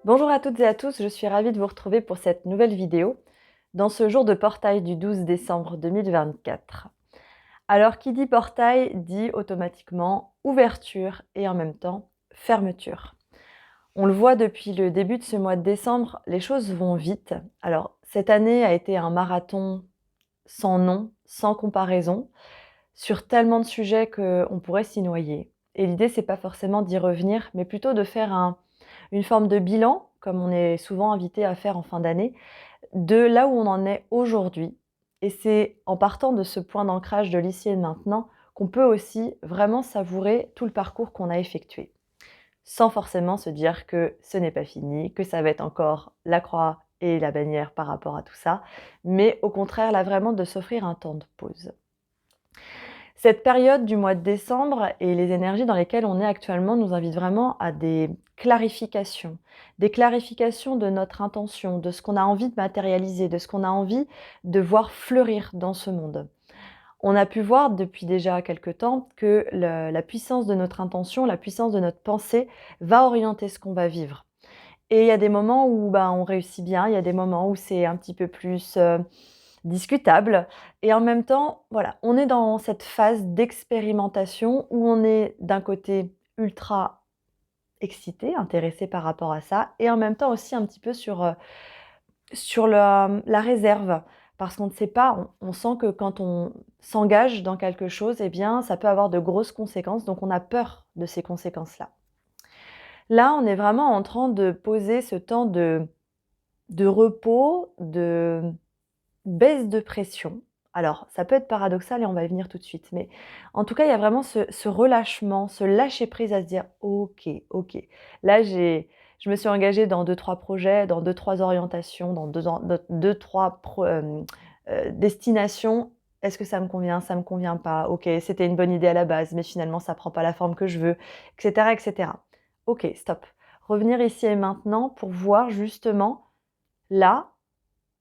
Bonjour à toutes et à tous, je suis ravie de vous retrouver pour cette nouvelle vidéo, dans ce jour de portail du 12 décembre 2024. Alors, qui dit portail dit automatiquement ouverture et en même temps fermeture. On le voit depuis le début de ce mois de décembre, les choses vont vite. Alors, cette année a été un marathon sans nom, sans comparaison, sur tellement de sujets qu'on pourrait s'y noyer. Et l'idée, c'est pas forcément d'y revenir, mais plutôt de faire une forme de bilan, comme on est souvent invité à faire en fin d'année, de là où on en est aujourd'hui. Et c'est en partant de ce point d'ancrage de l'ici et de maintenant qu'on peut aussi vraiment savourer tout le parcours qu'on a effectué, sans forcément se dire que ce n'est pas fini, que ça va être encore la croix et la bannière par rapport à tout ça, mais au contraire, là vraiment de s'offrir un temps de pause. Cette période du mois de décembre et les énergies dans lesquelles on est actuellement nous invitent vraiment à des clarifications de notre intention, de ce qu'on a envie de matérialiser, de ce qu'on a envie de voir fleurir dans ce monde. On a pu voir depuis déjà quelque temps que la puissance de notre intention, la puissance de notre pensée va orienter ce qu'on va vivre. Et il y a des moments où on réussit bien, il y a des moments où c'est un petit peu plus discutable. Et en même temps, voilà, on est dans cette phase d'expérimentation où on est d'un côté ultra excité, intéressé par rapport à ça, et en même temps aussi un petit peu sur la réserve. Parce qu'on ne sait pas, on sent que quand on s'engage dans quelque chose, eh bien, ça peut avoir de grosses conséquences, donc on a peur de ces conséquences-là. Là, on est vraiment en train de poser ce temps de repos, de baisse de pression. Alors, ça peut être paradoxal et on va y venir tout de suite, mais en tout cas, il y a vraiment ce relâchement, ce lâcher prise à se dire: «OK, OK, là je me suis engagée dans deux trois projets, dans deux trois orientations, dans 2-3 destinations. Est-ce que ça me convient? Ça me convient pas? OK, c'était une bonne idée à la base, mais finalement ça prend pas la forme que je veux», et cetera, et cetera. OK, stop. Revenir ici et maintenant pour voir justement, là,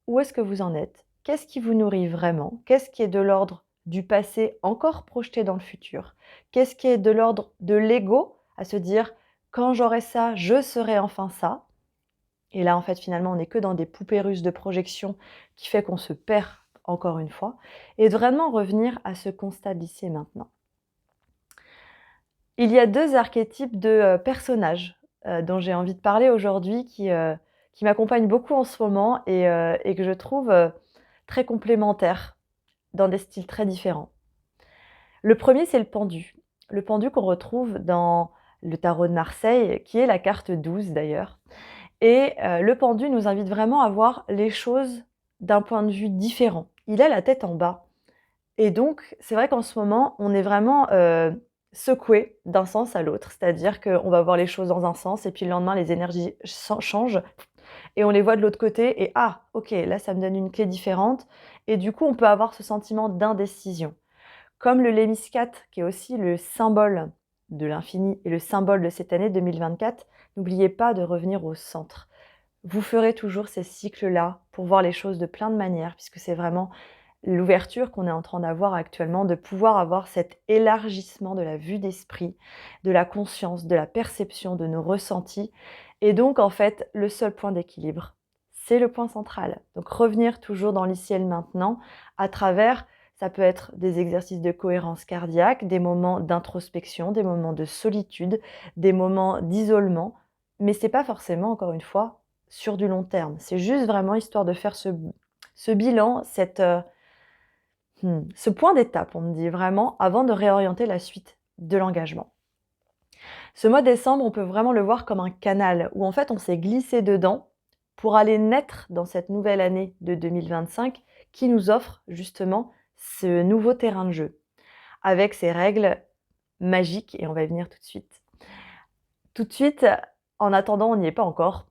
où est-ce que vous en êtes? Qu'est-ce qui vous nourrit vraiment? Qu'est-ce qui est de l'ordre du passé encore projeté dans le futur? Qu'est-ce qui est de l'ordre de l'ego, à se dire: «Quand j'aurai ça, je serai enfin ça», et là, en fait, finalement, on n'est que dans des poupées russes de projection qui fait qu'on se perd encore une fois, et de vraiment revenir à ce constat d'ici et maintenant. Il y a 2 archétypes de, personnages, dont j'ai envie de parler aujourd'hui qui m'accompagnent beaucoup en ce moment et que je trouve, très complémentaires dans des styles très différents. Le premier, c'est le pendu. Le pendu qu'on retrouve dans le tarot de Marseille, qui est la carte 12 d'ailleurs, et le pendu nous invite vraiment à voir les choses d'un point de vue différent. Il a la tête en bas. Et donc, c'est vrai qu'en ce moment, on est vraiment, secoué d'un sens à l'autre. C'est-à-dire qu'on va voir les choses dans un sens et puis le lendemain, les énergies changent et on les voit de l'autre côté et: «Ah, OK, là, ça me donne une clé différente», et du coup, on peut avoir ce sentiment d'indécision. Comme le Lémiscat, qui est aussi le symbole de l'infini et le symbole de cette année 2024, n'oubliez pas de revenir au centre. Vous ferez toujours ces cycles-là pour voir les choses de plein de manières, puisque c'est vraiment l'ouverture qu'on est en train d'avoir actuellement, de pouvoir avoir cet élargissement de la vue d'esprit, de la conscience, de la perception, de nos ressentis. Et donc, en fait, le seul point d'équilibre, c'est le point central. Donc, revenir toujours dans l'ici et le maintenant à travers, ça peut être des exercices de cohérence cardiaque, des moments d'introspection, des moments de solitude, des moments d'isolement, mais c'est pas forcément, encore une fois, sur du long terme. C'est juste vraiment histoire de faire ce bilan, ce point d'étape, on me dit vraiment, avant de réorienter la suite de l'engagement. Ce mois de décembre, on peut vraiment le voir comme un canal où en fait on s'est glissé dedans pour aller naître dans cette nouvelle année de 2025 qui nous offre justement ce nouveau terrain de jeu avec ses règles magiques, et on va y venir tout de suite. Tout de suite, en attendant, on n'y est pas encore.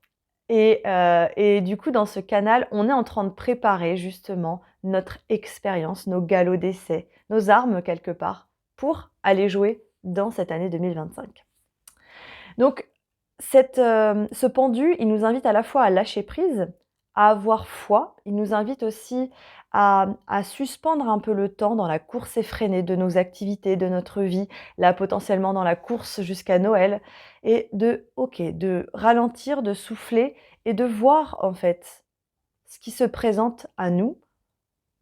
Et du coup, dans ce canal, on est en train de préparer justement notre expérience, nos galops d'essai, nos armes quelque part, pour aller jouer dans cette année 2025. Donc ce pendu, il nous invite à la fois à lâcher prise, à avoir foi. Il nous invite aussi à suspendre un peu le temps dans la course effrénée de nos activités, de notre vie, là potentiellement dans la course jusqu'à Noël, et de ralentir, de souffler et de voir en fait ce qui se présente à nous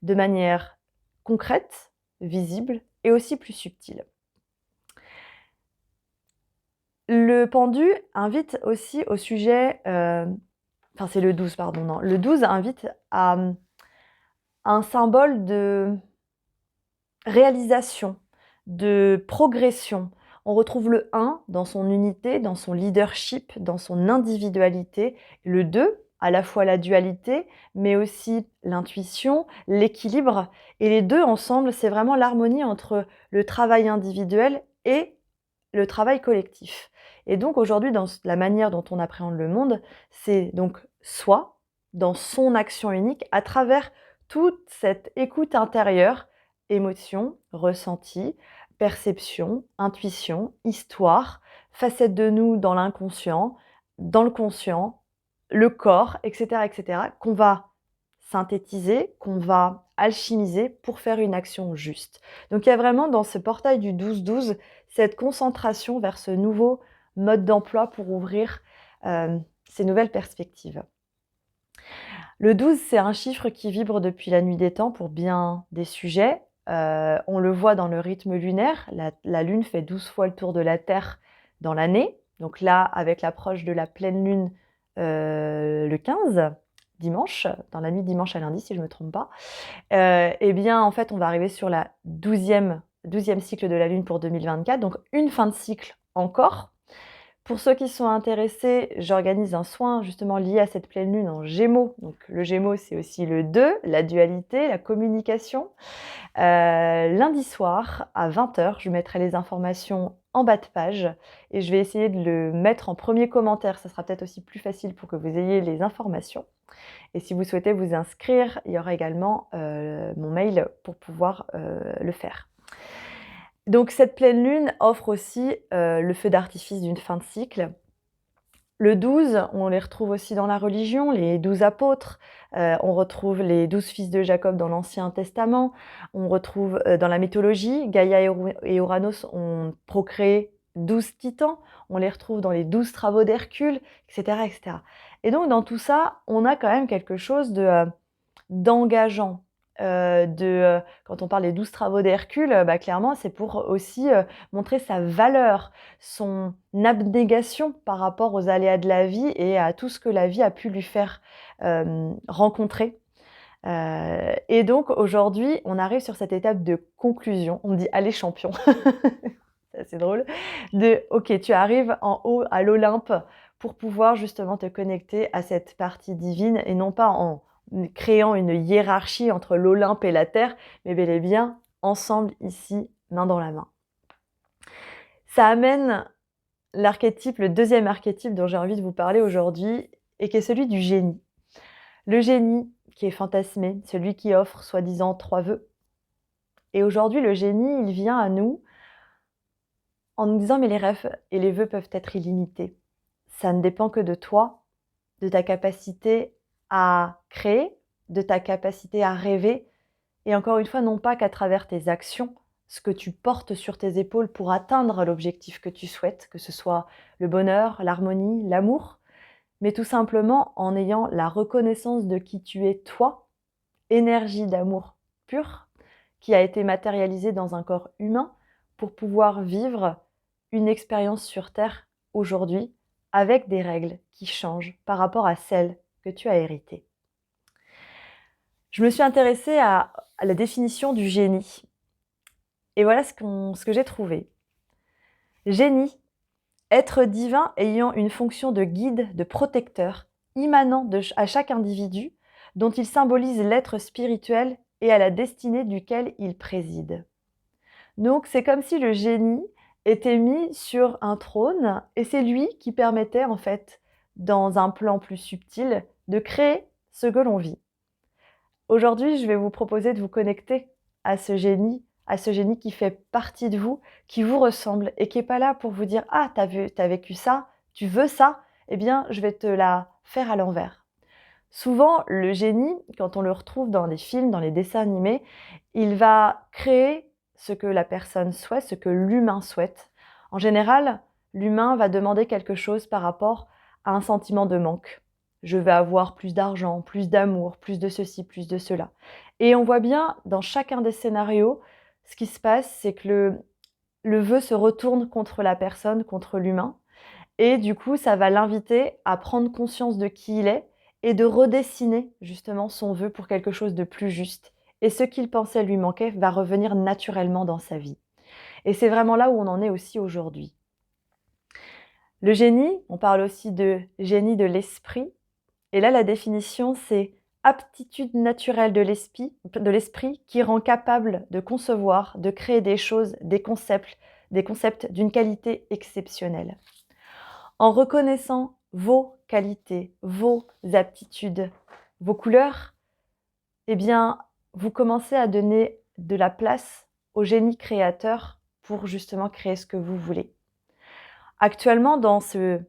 de manière concrète, visible et aussi plus subtile. Le pendu invite aussi au sujet, enfin c'est le 12 pardon, non, le 12 invite à un symbole de réalisation, de progression. On retrouve le 1 dans son unité, dans son leadership, dans son individualité. Le 2, à la fois la dualité, mais aussi l'intuition, l'équilibre. Et les deux ensemble, c'est vraiment l'harmonie entre le travail individuel et le travail collectif. Et donc aujourd'hui, dans la manière dont on appréhende le monde, c'est donc soi, dans son action unique, à travers toute cette écoute intérieure, émotion, ressenti, perception, intuition, histoire, facettes de nous dans l'inconscient, dans le conscient, le corps, etc., qu'on va synthétiser, qu'on va alchimiser pour faire une action juste. Donc il y a vraiment dans ce portail du 12-12 cette concentration vers ce nouveau mode d'emploi pour ouvrir ces nouvelles perspectives. Le 12, c'est un chiffre qui vibre depuis la nuit des temps pour bien des sujets. On le voit dans le rythme lunaire. La Lune fait 12 fois le tour de la Terre dans l'année. Donc là, avec l'approche de la pleine Lune le 15, dimanche, dans la nuit de dimanche à lundi, si je ne me trompe pas, eh bien, en fait, on va arriver sur la 12e cycle de la Lune pour 2024, donc une fin de cycle encore. Pour ceux qui sont intéressés, j'organise un soin justement lié à cette pleine lune en Gémeaux. Donc le Gémeaux, c'est aussi le 2, la dualité, la communication. Lundi soir à 20h, je mettrai les informations en bas de page et je vais essayer de le mettre en premier commentaire. Ça sera peut-être aussi plus facile pour que vous ayez les informations. Et si vous souhaitez vous inscrire, il y aura également mon mail pour pouvoir le faire. Donc cette pleine lune offre aussi le feu d'artifice d'une fin de cycle. Le 12, on les retrouve aussi dans la religion, les 12 apôtres, on retrouve les 12 fils de Jacob dans l'Ancien Testament, on retrouve dans la mythologie, Gaïa et Uranos ont procréé 12 titans, on les retrouve dans les 12 travaux d'Hercule, etc., etc. Et donc dans tout ça, on a quand même quelque chose d'engageant. Quand on parle des 12 travaux d'Hercule, clairement, c'est pour aussi montrer sa valeur, son abnégation par rapport aux aléas de la vie et à tout ce que la vie a pu lui faire rencontrer. Et donc aujourd'hui, on arrive sur cette étape de conclusion. On me dit « Allez champion !» C'est assez drôle. Ok, tu arrives en haut à l'Olympe pour pouvoir justement te connecter à cette partie divine et non pas en créant une hiérarchie entre l'Olympe et la Terre, mais bel et bien ensemble ici, main dans la main. Ça amène l'archétype, le deuxième archétype dont j'ai envie de vous parler aujourd'hui, et qui est celui du génie. Le génie qui est fantasmé, celui qui offre soi-disant 3 vœux. Et aujourd'hui, le génie, il vient à nous en nous disant « mais les rêves et les vœux peuvent être illimités. Ça ne dépend que de toi, de ta capacité à créer, de ta capacité à rêver, et encore une fois, non pas qu'à travers tes actions, ce que tu portes sur tes épaules pour atteindre l'objectif que tu souhaites, que ce soit le bonheur, l'harmonie, l'amour, mais tout simplement en ayant la reconnaissance de qui tu es toi, énergie d'amour pure, qui a été matérialisée dans un corps humain pour pouvoir vivre une expérience sur Terre aujourd'hui avec des règles qui changent par rapport à celles que tu as héritées. Je me suis intéressée à la définition du génie. Et voilà ce que j'ai trouvé. Génie, être divin ayant une fonction de guide, de protecteur, immanent à chaque individu, dont il symbolise l'être spirituel et à la destinée duquel il préside. Donc c'est comme si le génie était mis sur un trône et c'est lui qui permettait en fait, dans un plan plus subtil, de créer ce que l'on vit. Aujourd'hui, je vais vous proposer de vous connecter à ce génie qui fait partie de vous, qui vous ressemble et qui n'est pas là pour vous dire « Ah, t'as vécu ça, tu veux ça, eh bien, je vais te la faire à l'envers. » Souvent, le génie, quand on le retrouve dans les films, dans les dessins animés, il va créer ce que la personne souhaite, ce que l'humain souhaite. En général, l'humain va demander quelque chose par rapport à un sentiment de manque. Je vais avoir plus d'argent, plus d'amour, plus de ceci, plus de cela. Et on voit bien dans chacun des scénarios, ce qui se passe, c'est que le vœu se retourne contre la personne, contre l'humain. Et du coup, ça va l'inviter à prendre conscience de qui il est et de redessiner justement son vœu pour quelque chose de plus juste. Et ce qu'il pensait lui manquer va revenir naturellement dans sa vie. Et c'est vraiment là où on en est aussi aujourd'hui. Le génie, on parle aussi de génie de l'esprit. Et là, la définition, c'est aptitude naturelle de l'esprit qui rend capable de concevoir, de créer des choses, des concepts d'une qualité exceptionnelle. En reconnaissant vos qualités, vos aptitudes, vos couleurs, eh bien, vous commencez à donner de la place au génie créateur pour justement créer ce que vous voulez. Actuellement, dans ce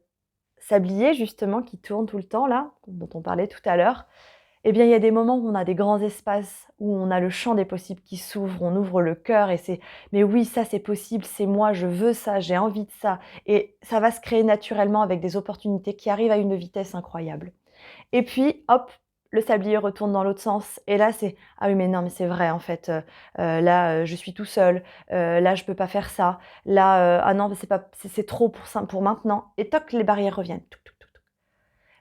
sablier justement qui tourne tout le temps là, dont on parlait tout à l'heure, eh bien, il y a des moments où on a des grands espaces, où on a le champ des possibles qui s'ouvre, on ouvre le cœur et c'est mais oui, ça c'est possible, c'est moi, je veux ça, j'ai envie de ça. Et ça va se créer naturellement avec des opportunités qui arrivent à une vitesse incroyable. Et puis, hop, le sablier retourne dans l'autre sens. Et là, c'est ah oui, mais non, mais c'est vrai en fait. Là, je suis tout seul. Là, je peux pas faire ça. Là, ah non, c'est trop pour ça, pour maintenant. Et toc, les barrières reviennent. Touc, touc, touc, touc.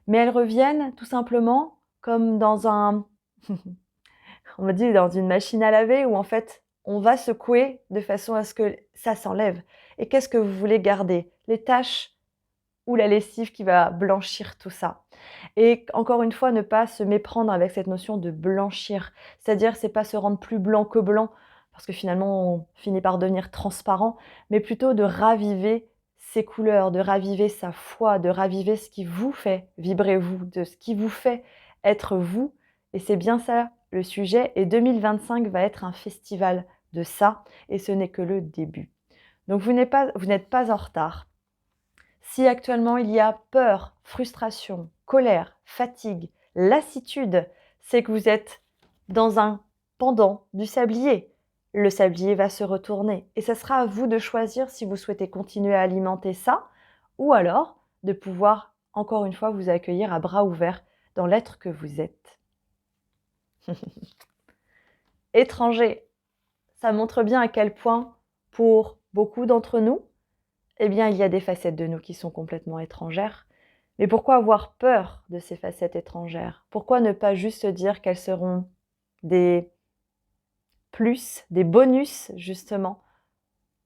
Mais elles reviennent tout simplement comme dans on m'a dit dans une machine à laver où en fait, on va secouer de façon à ce que ça s'enlève. Et qu'est-ce que vous voulez garder? Les taches ou la lessive qui va blanchir tout ça? Et encore une fois, ne pas se méprendre avec cette notion de blanchir. C'est-à-dire, c'est pas se rendre plus blanc que blanc, parce que finalement, on finit par devenir transparent, mais plutôt de raviver ses couleurs, de raviver sa foi, de raviver ce qui vous fait vibrer vous, de ce qui vous fait être vous. Et c'est bien ça le sujet. Et 2025 va être un festival de ça, et ce n'est que le début. Donc vous n'êtes pas en retard. Si actuellement il y a peur, frustration, colère, fatigue, lassitude, c'est que vous êtes dans un pendant du sablier. Le sablier va se retourner et ça sera à vous de choisir si vous souhaitez continuer à alimenter ça ou alors de pouvoir encore une fois vous accueillir à bras ouverts dans l'être que vous êtes. Étranger, ça montre bien à quel point pour beaucoup d'entre nous, eh bien, il y a des facettes de nous qui sont complètement étrangères. Mais pourquoi avoir peur de ces facettes étrangères? Pourquoi ne pas juste se dire qu'elles seront des plus, des bonus, justement,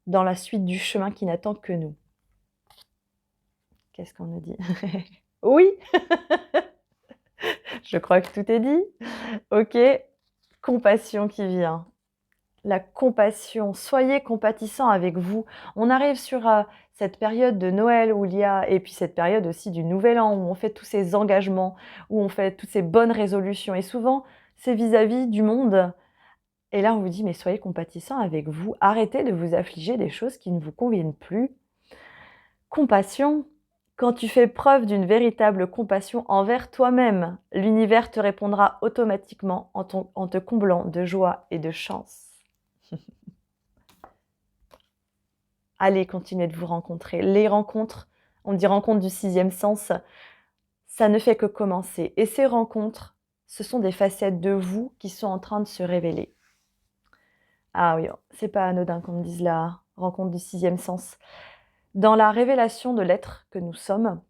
dans la suite du chemin qui n'attend que nous? Qu'est-ce qu'on nous dit? Oui, je crois que tout est dit. Ok, compassion qui vient. La compassion, soyez compatissants avec vous. On arrive sur cette période de Noël où il y a, et puis cette période aussi du Nouvel An où on fait tous ces engagements, où on fait toutes ces bonnes résolutions. Et souvent, c'est vis-à-vis du monde. Et là, on vous dit, mais soyez compatissants avec vous. Arrêtez de vous affliger des choses qui ne vous conviennent plus. Compassion, quand tu fais preuve d'une véritable compassion envers toi-même, l'univers te répondra automatiquement en te comblant de joie et de chance. Allez, continuez de vous rencontrer. Les rencontres, on dit rencontres du sixième sens, ça ne fait que commencer. Et ces rencontres, ce sont des facettes de vous qui sont en train de se révéler. Ah oui, c'est pas anodin qu'on me dise la rencontre du sixième sens. Dans la révélation de l'être que nous sommes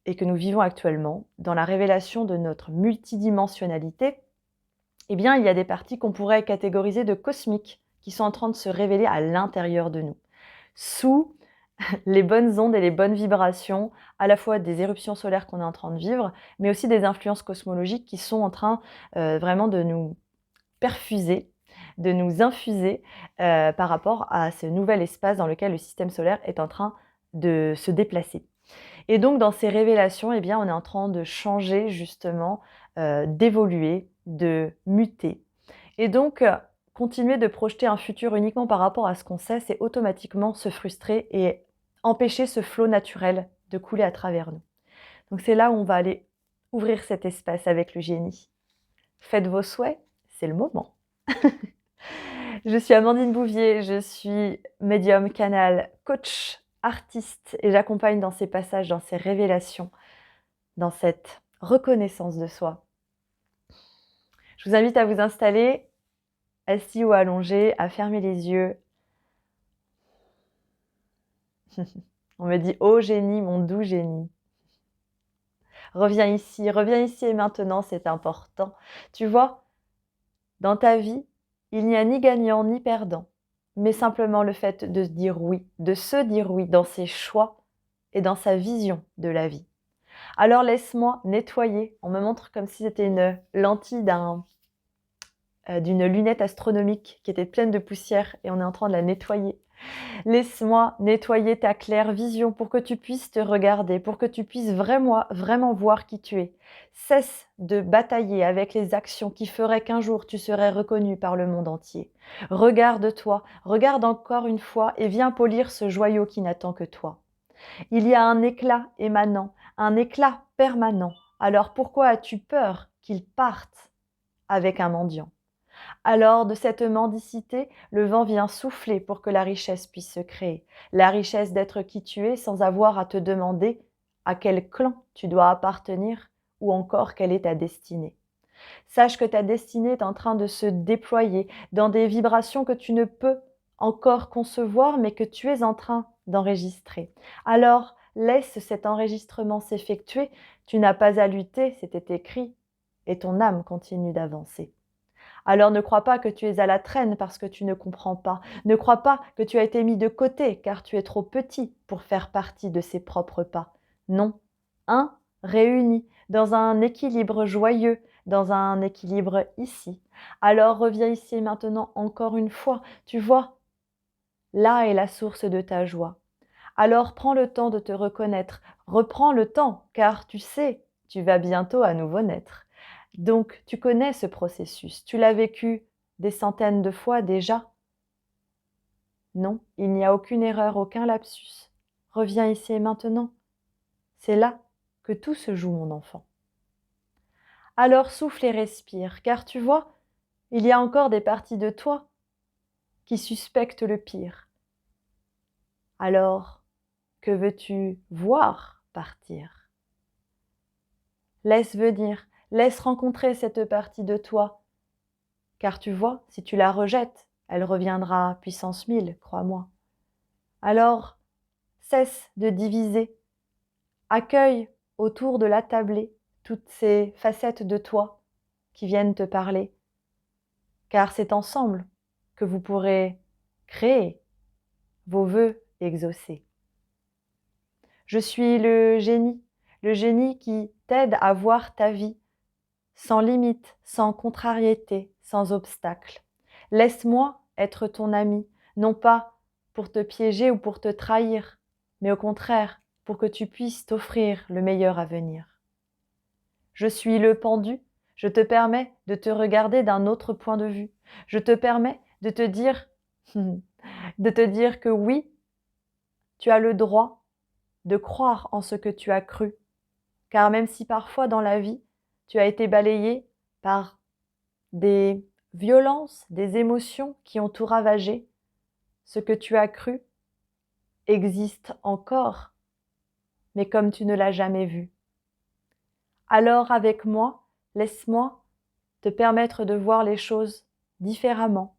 et que nous vivons actuellement, dans la révélation de notre multidimensionnalité, eh bien, il y a des parties qu'on pourrait catégoriser de cosmiques qui sont en train de se révéler à l'intérieur de nous, sous les bonnes ondes et les bonnes vibrations, à la fois des éruptions solaires qu'on est en train de vivre, mais aussi des influences cosmologiques qui sont en train vraiment de nous perfuser, de nous infuser par rapport à ce nouvel espace dans lequel le système solaire est en train de se déplacer. Et donc, dans ces révélations, eh bien, on est en train de changer justement, d'évoluer, de muter. Et donc, continuer de projeter un futur uniquement par rapport à ce qu'on sait, c'est automatiquement se frustrer et empêcher ce flot naturel de couler à travers nous. Donc c'est là où on va aller ouvrir cet espace avec le génie. Faites vos souhaits, c'est le moment. Je suis Amandine Bouvier, je suis médium, canal, coach, artiste et j'accompagne dans ces passages, dans ces révélations, dans cette reconnaissance de soi. Je vous invite à vous installer, assis ou allongé, à fermer les yeux. On me dit « Oh génie, mon doux génie ». Reviens ici et maintenant, c'est important. Tu vois, dans ta vie, il n'y a ni gagnant ni perdant, mais simplement le fait de se dire oui, dans ses choix et dans sa vision de la vie. Alors laisse-moi nettoyer. On me montre comme si c'était une lentille d'une lunette astronomique qui était pleine de poussière et on est en train de la nettoyer. Laisse-moi nettoyer ta claire vision pour que tu puisses te regarder, pour que tu puisses vraiment voir qui tu es. Cesse de batailler avec les actions qui feraient qu'un jour tu serais reconnu par le monde entier. Regarde-toi, regarde encore une fois et viens polir ce joyau qui n'attend que toi. Il y a un éclat émanant, un éclat permanent. Alors pourquoi as-tu peur qu'il parte avec un mendiant ? Alors, de cette mendicité, le vent vient souffler pour que la richesse puisse se créer. La richesse d'être qui tu es sans avoir à te demander à quel clan tu dois appartenir ou encore quelle est ta destinée. Sache que ta destinée est en train de se déployer dans des vibrations que tu ne peux encore concevoir, mais que tu es en train d'enregistrer. Alors, laisse cet enregistrement s'effectuer. Tu n'as pas à lutter, c'était écrit, et ton âme continue d'avancer. Alors ne crois pas que tu es à la traîne parce que tu ne comprends pas. Ne crois pas que tu as été mis de côté car tu es trop petit pour faire partie de ses propres pas. Non, réuni dans un équilibre joyeux, dans un équilibre ici. Alors reviens ici et maintenant encore une fois. Tu vois, là est la source de ta joie. Alors prends le temps de te reconnaître. Reprends le temps car tu sais, tu vas bientôt à nouveau naître. Donc, tu connais ce processus, tu l'as vécu des centaines de fois déjà. Non, il n'y a aucune erreur, aucun lapsus. Reviens ici et maintenant. C'est là que tout se joue, mon enfant. Alors souffle et respire, car tu vois, il y a encore des parties de toi qui suspectent le pire. Alors, que veux-tu voir partir ? Laisse venir, laisse rencontrer cette partie de toi. Car tu vois, si tu la rejettes, elle reviendra puissance 1000, crois-moi. Alors, cesse de diviser. Accueille autour de la tablée toutes ces facettes de toi qui viennent te parler. Car c'est ensemble que vous pourrez créer vos vœux exaucés. Je suis le génie qui t'aide à voir ta vie sans limite, sans contrariété, sans obstacle. Laisse-moi être ton ami, non pas pour te piéger ou pour te trahir, mais au contraire, pour que tu puisses t'offrir le meilleur avenir. Je suis le pendu, je te permets de te regarder d'un autre point de vue. Je te permets de te dire, que oui, tu as le droit de croire en ce que tu as cru. Car même si parfois dans la vie, tu as été balayé par des violences, des émotions qui ont tout ravagé, ce que tu as cru existe encore, mais comme tu ne l'as jamais vu. Alors avec moi, laisse-moi te permettre de voir les choses différemment.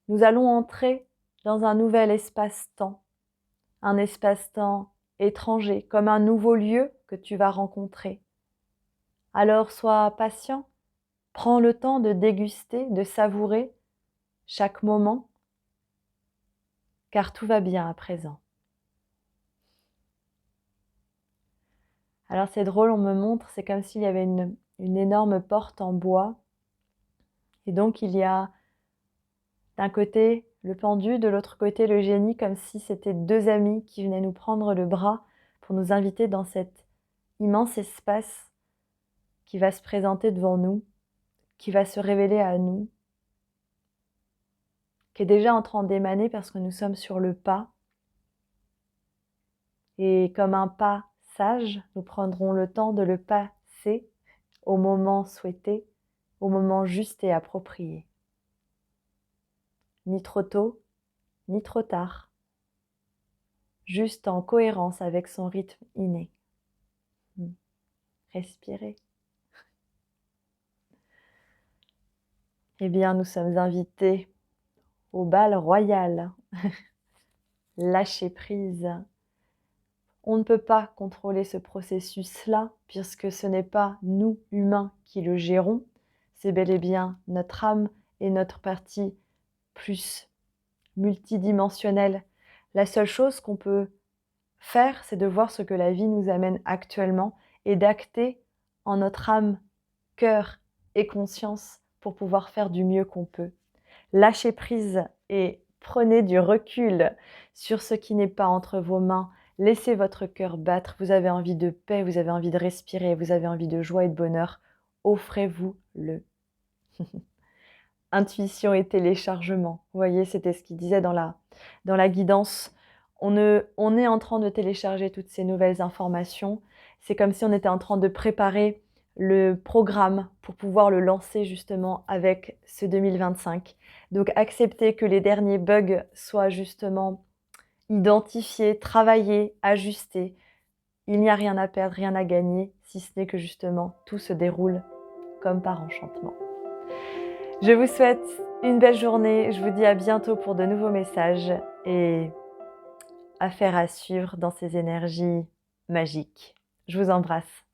Nous allons entrer dans un nouvel espace-temps, un espace-temps étranger, comme un nouveau lieu que tu vas rencontrer. Alors sois patient, prends le temps de déguster, de savourer chaque moment, car tout va bien à présent. Alors c'est drôle, on me montre, c'est comme s'il y avait une énorme porte en bois. Et donc il y a d'un côté le pendu, de l'autre côté le génie, comme si c'était deux amis qui venaient nous prendre le bras pour nous inviter dans cet immense espace qui va se présenter devant nous, qui va se révéler à nous, qui est déjà en train d'émaner parce que nous sommes sur le pas. Et comme un pas sage, nous prendrons le temps de le passer au moment souhaité, au moment juste et approprié. Ni trop tôt, ni trop tard, juste en cohérence avec son rythme inné. Respirez. Eh bien, nous sommes invités au bal royal. Lâcher prise. On ne peut pas contrôler ce processus-là, puisque ce n'est pas nous, humains, qui le gérons. C'est bel et bien notre âme et notre partie plus multidimensionnelle. La seule chose qu'on peut faire, c'est de voir ce que la vie nous amène actuellement et d'acter en notre âme, cœur et conscience pour pouvoir faire du mieux qu'on peut. Lâchez prise et prenez du recul sur ce qui n'est pas entre vos mains. Laissez votre cœur battre. Vous avez envie de paix, vous avez envie de respirer, vous avez envie de joie et de bonheur. Offrez-vous-le. Intuition et téléchargement. Vous voyez, c'était ce qu'il disait dans la guidance. On est en train de télécharger toutes ces nouvelles informations. C'est comme si on était en train de préparer le programme pour pouvoir le lancer justement avec ce 2025. Donc accepter que les derniers bugs soient justement identifiés, travaillés, ajustés. Il n'y a rien à perdre, rien à gagner, si ce n'est que justement tout se déroule comme par enchantement. Je vous souhaite une belle journée, je vous dis à bientôt pour de nouveaux messages et affaire à suivre dans ces énergies magiques. Je vous embrasse.